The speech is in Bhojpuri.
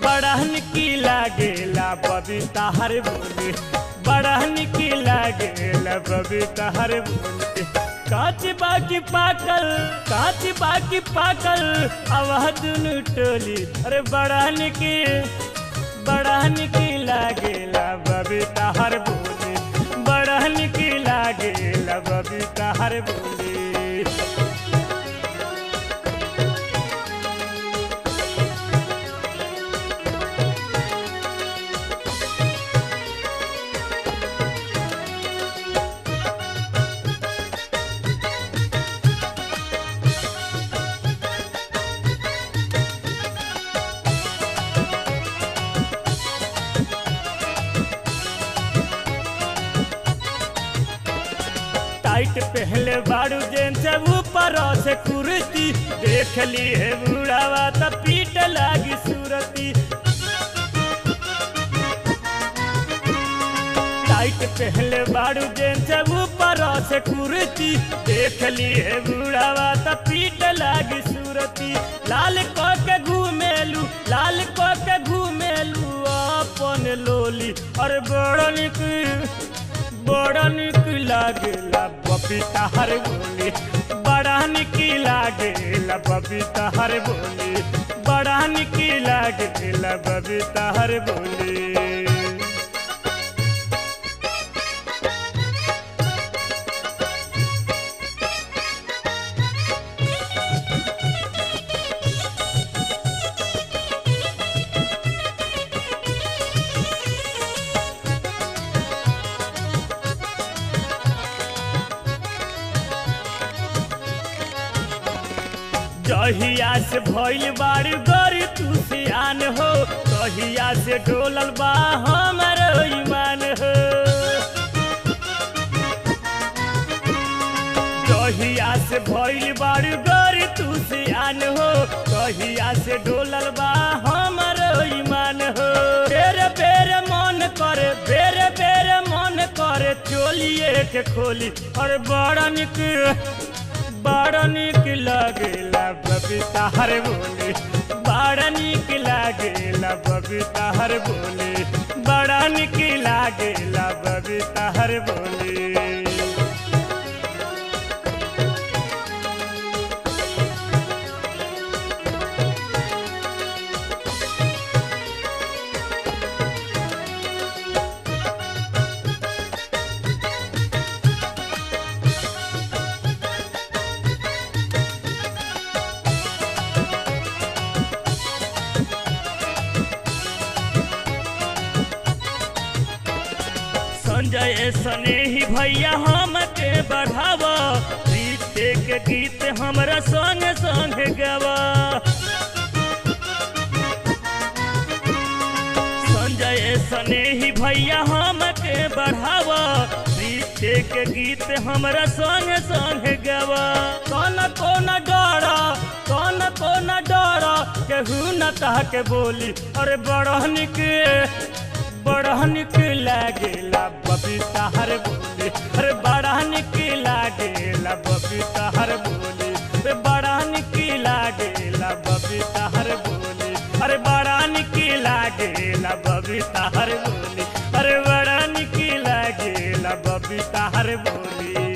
बड़हन की लागेला बबीता हर बोले, बड़हन की लागेला बबीता हर बोले। काच बाकी पाकल आवाज दुनु टोली। अरे बड़हन की लागेला बबीता हर बोले, बड़हन की लागेला बबीता हर बोले। टाइट पहले बारू जेन से ऊपर से कुर्ती, देख ली है बुढ़ावा त पीट लागी सूरती। टाइट पहले बारू जेन से ऊपर से कुर्ती, देख ली है बुढ़ावा त पीट लागी सूरती। लाल को के घूमेलू अपन लोली। और बड़ा निक लागेला बबीता हर बोली, बड़ा निक लागेला बबीता हर बोली, बड़ा निक लागेला बबीता हर बोली। जहिया से भइल बारू गरी तू सियान हो, तहिया से डोलल बा हमर ईमान हो। जहिया से भइल बारू गरी तू सियान हो, तहिया से डोलल बा हमर ईमान हो। बेरे बेरे मन करे चोलिए के खोली। और बड़ा निक लागेला बबीता हर बोले, बड़ा निक लागेला बबीता हर बोले, बड़ा निक लागेला बबीता हर बोले। संजय स्नेही भैया हमके बढ़ावा, प्रीते के गीत हमरा संग संग गावा। संजय स्नेही भैया हमके बढ़ावा, प्रीते के गीत हमरा संग संग गावा। कौन केहू न कह के बोली। अरे बड़ा निक लागेला बबीता हर बोली। अरे बड़ा निक लागेला बबीता हर बोली, बड़ा निक लागेला बबीता हर बोली। अरे बड़ा निक लागेला बबीता हर बोली, अरे बड़ा निक लागेला बबीता हर बोली।